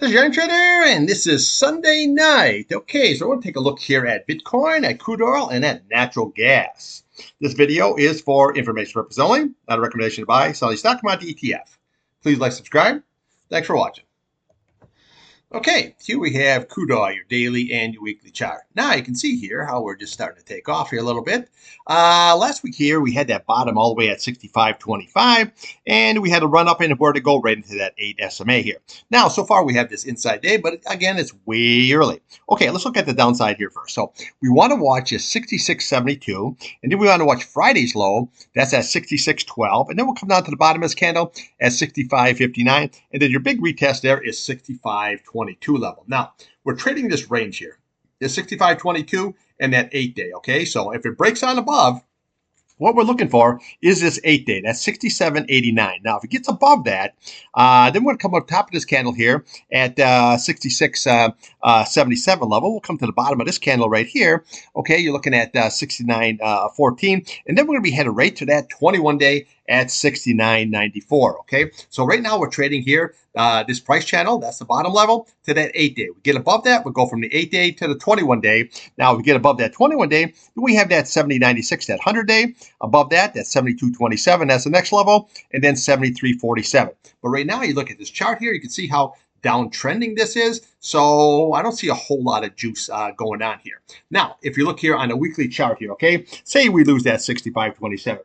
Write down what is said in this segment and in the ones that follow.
This is Irontrader, and this is Sunday night. Okay, so we're going to take a look here at Bitcoin, at crude oil, and at natural gas. This video is for information purposes only, not a recommendation to buy, sell any stock, commodity, ETF. Please like, subscribe. Thanks for watching. Okay, here we have crude oil, your daily and your weekly chart. Now you can see here how we're just starting to take off here a little bit. Last week here we had that bottom all the way at 65.25, and we had a run up and where to go right into that 8 SMA here. Now so far we have this inside day, but again it's way early. Okay, let's look at the downside here first. So we want to watch is 66.72, and then we want to watch Friday's low. That's at 66.12, and then we'll come down to the bottom of this candle at 65.59, and then your big retest there is 65.22 level. Now, we're trading this range here. It's 65.22 and that 8-day, okay? So if it breaks on above, what we're looking for is this 8-day. That's 67.89. Now, if it gets above that, then we're going to come up top of this candle here at 66.77 level. We'll come to the bottom of this candle right here. Okay, you're looking at 69.14. And then we're going to be headed right to that 21-day at 69.94. Okay, so right now we're trading here this price channel, that's the bottom level, to that 8-day. We get above that, we'll go from the 8-day to the 21-day. Now if we get above that 21-day, then we have that 70.96, that 100-day. Above that, that's 72.27, that's the next level, and then 73.47. But right now, you look at this chart here, you can see how downtrending this is. So I don't see a whole lot of juice going on here. Now, if you look here on a weekly chart here, okay, say we lose that 65.27.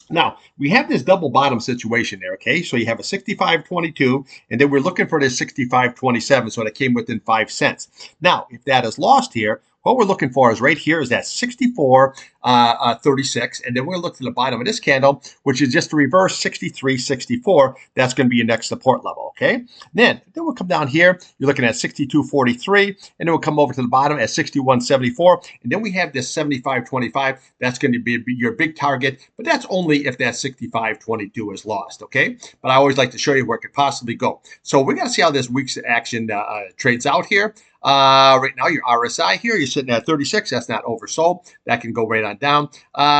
Now, we have this double bottom situation there, okay? So you have a 65.22, and then we're looking for this 65.27, so that came within 5 cents. Now, if that is lost here, what we're looking for is right here is that 64.36, and then we're going to look to the bottom of this candle, which is just the reverse 63.64. That's going to be your next support level, okay? Then we'll come down here. You're looking at 62.43, and then we'll come over to the bottom at 61.74, and then we have this 75.25. That's going to be your big target, but that's only if that 65.22 is lost, okay? But I always like to show you where it could possibly go. So we're going to see how this week's action trades out here. Right now, your RSI here, you're sitting at 36. That's not oversold. That can go right on down.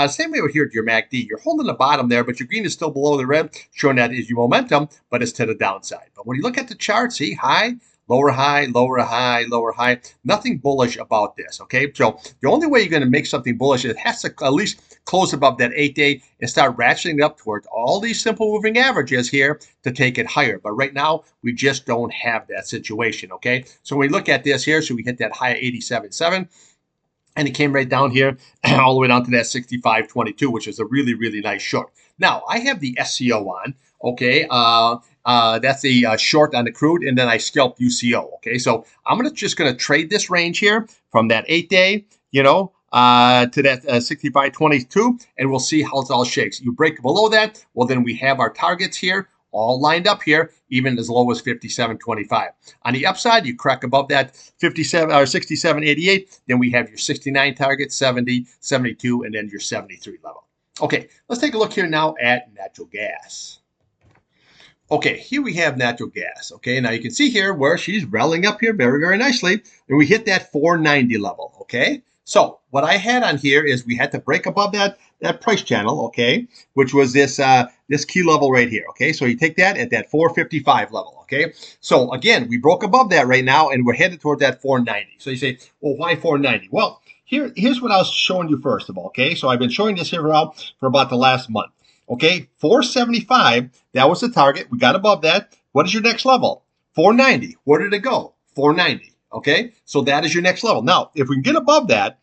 Same way over here to your MACD. You're holding the bottom there, but your green is still below the red, showing that is your momentum, but it's to the downside. But when you look at the chart, see, high, lower high, lower high, lower high. Nothing bullish about this, okay? So the only way you're going to make something bullish is it has to at least close above that 8-day and start ratcheting it up towards all these simple moving averages here to take it higher. But right now, we just don't have that situation, okay? So when we look at this here, so we hit that high 87.7. And it came right down here, all the way down to that 65.22, which is a really, really nice short. Now, I have the SCO on, okay? That's a short on the crude, and then I scalped UCO, okay? So I'm just going to trade this range here from that 8-day, to that 65.22, and we'll see how it all shakes. You break below that, well, then we have our targets here, all lined up here, even as low as 57.25. On the upside, you crack above that 57 or 67.88, then we have your 69 target, 70, 72, and then your 73 level. Okay, let's take a look here now at natural gas. Okay, here we have natural gas. Okay, now you can see here where she's rallying up here very, very nicely, and we hit that 490 level. Okay, so what I had on here is we had to break above that price channel, okay, which was this this key level right here. Okay, so you take that at that 455 level. Okay, so again, we broke above that right now, and we're headed toward that 490. So you say, well, why 490? Well, here's what I was showing you first of all. Okay, so I've been showing this here for about the last month. Okay, 475, that was the target. We got above that. What is your next level? 490. Where did it go? 490. Okay, so that is your next level. Now, if we can get above that,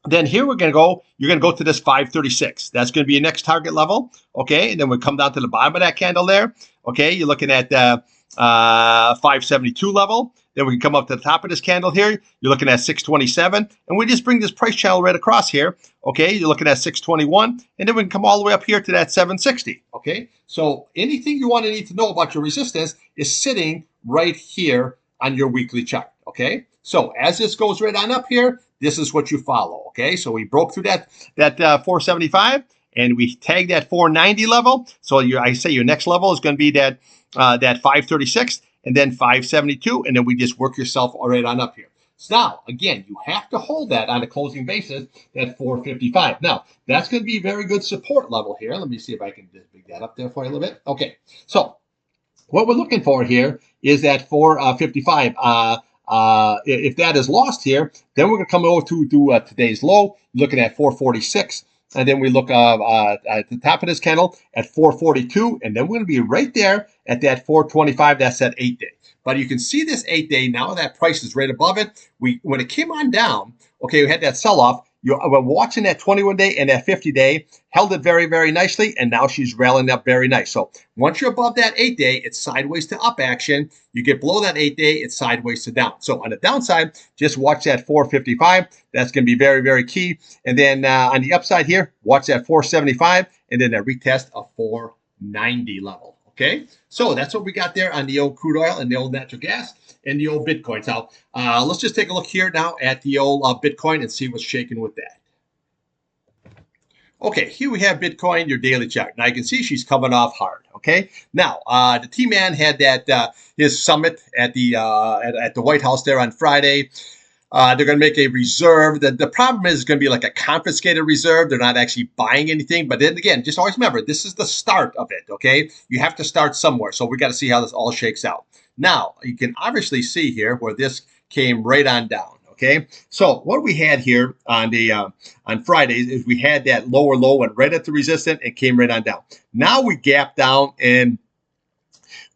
then here we're going to go, you're going to go to this 536. That's going to be your next target level. Okay, and then we come down to the bottom of that candle there. Okay, you're looking at 572 level. Then we can come up to the top of this candle here. You're looking at 627. And we just bring this price channel right across here. Okay, you're looking at 621. And then we can come all the way up here to that 760. Okay, so anything you want to need to know about your resistance is sitting right here on your weekly chart. Okay, so as this goes right on up here, this is what you follow. Okay, so we broke through that 475. And we tag that 490 level. So I say your next level is going to be that 536 and then 572. And then we just work yourself right on up here. So now, again, you have to hold that on a closing basis at 455. Now, that's going to be a very good support level here. Let me see if I can just big that up there for you a little bit. Okay, so what we're looking for here is that 455. If that is lost here, then we're going to come over to today's low, looking at 446. And then we look at the top of this candle at 442. And then we're going to be right there at that 425. That's that 8-day. But you can see this 8-day, now that price is right above it. When it came on down, okay, we had that sell-off. We're watching that 21-day and that 50-day, held it very, very nicely, and now she's rallying up very nice. So once you're above that 8-day, it's sideways to up action. You get below that 8-day, it's sideways to down. So on the downside, just watch that 455. That's going to be very, very key. And then on the upside here, watch that 475, and then a retest of 490 level. Okay, so that's what we got there on the old crude oil and the old natural gas and the old Bitcoin. So let's just take a look here now at the old Bitcoin and see what's shaking with that. Okay, here we have Bitcoin, your daily chart. Now you can see she's coming off hard. Okay, now the T-Man had that his summit at the White House there on Friday. They're going to make a reserve. The problem is it's going to be like a confiscated reserve. They're not actually buying anything. But then again, just always remember, this is the start of it, okay? You have to start somewhere. So we got to see how this all shakes out. Now, you can obviously see here where this came right on down, okay? So what we had here on Fridays is we had that lower low, went right at the resistance, and came right on down. Now we gapped down, and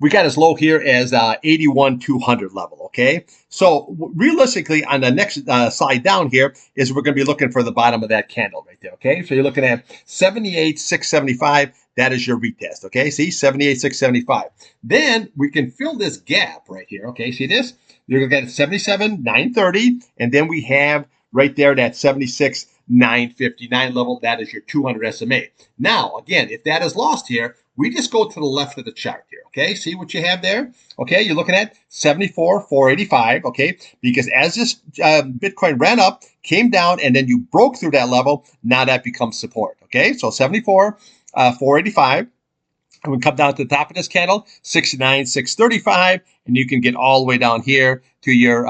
we got as low here as 81,200 level, okay? So realistically, on the next slide down here is we're going to be looking for the bottom of that candle right there, okay? So you're looking at 78,675. That is your retest, okay? See, 78,675. Then we can fill this gap right here, okay? See this? You're going to get 77,930, and then we have right there that 76,959 level. That is your 200 SMA. Now, again, if that is lost here, we just go to the left of the chart here, okay? See what you have there? Okay, you're looking at 74,485, okay? Because as this Bitcoin ran up, came down, and then you broke through that level, now that becomes support, okay? So 74,485. And we come down to the top of this candle, 69,635, and you can get all the way down here to your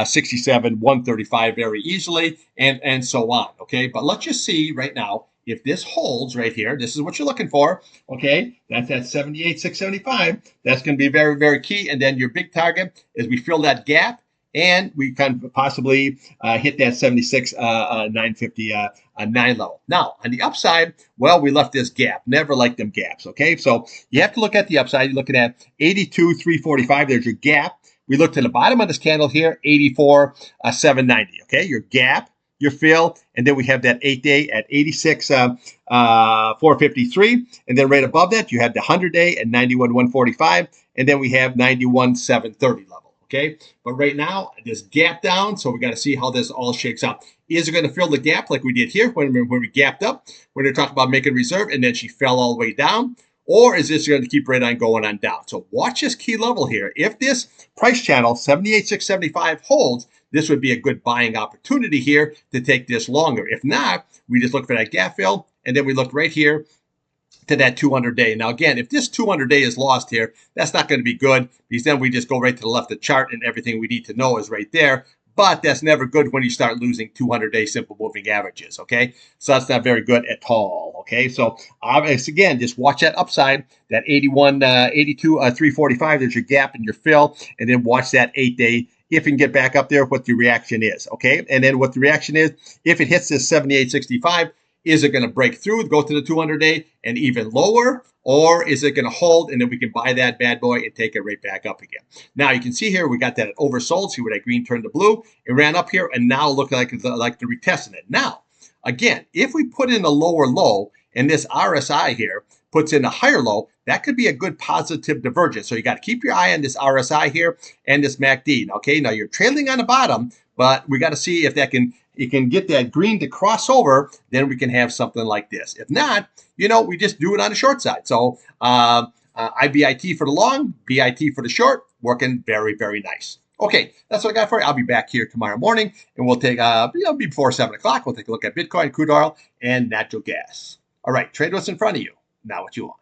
67,135 very easily, and so on, okay? But let's just see right now, if this holds right here, this is what you're looking for, okay? That's at 78,675. That's going to be very, very key. And then your big target is we fill that gap, and we can possibly hit that 76,959 level. Now, on the upside, well, we left this gap. Never like them gaps, okay? So you have to look at the upside. You're looking at 82,345. There's your gap. We look to the bottom of this candle here, 84,790, okay? Your gap, your fill, and then we have that 8-day at 86,453, and then right above that you have the 100-day at 91,145, and then we have 91,730 level, okay? But right now, this gap down, so we got to see how this all shakes out. Is it going to fill the gap like we did here when we gapped up, when they're talking about making reserve, and then she fell all the way down? Or is this going to keep right on going on down? So watch this key level here. If this price channel, 78,675, holds, this would be a good buying opportunity here to take this longer. If not, we just look for that gap fill, and then we look right here to that 200-day. Now, again, if this 200-day is lost here, that's not going to be good, because then we just go right to the left of the chart, and everything we need to know is right there. But that's never good when you start losing 200-day simple moving averages, okay? So that's not very good at all, okay? So again, just watch that upside, that 345, there's your gap and your fill, and then watch that 8-day if you can get back up there, what the reaction is, okay? And then what the reaction is, if it hits this 78.65, is it going to break through, go to the 200-day and even lower, or is it going to hold, and then we can buy that bad boy and take it right back up again? Now, you can see here, we got that oversold. See where that green turned to blue? It ran up here, and now look like they're retesting it. Now, again, if we put in a lower low, and this RSI here puts in a higher low, that could be a good positive divergence. So you got to keep your eye on this RSI here and this MACD. Okay, now you're trailing on the bottom, but we got to see if you can get that green to cross over, then we can have something like this. If not, we just do it on the short side. So IBIT for the long, BIT for the short, working very, very nice. Okay, that's what I got for you. I'll be back here tomorrow morning, and we'll take, before 7 o'clock, we'll take a look at Bitcoin, crude oil, and natural gas. All right, trade what's in front of you, not what you want.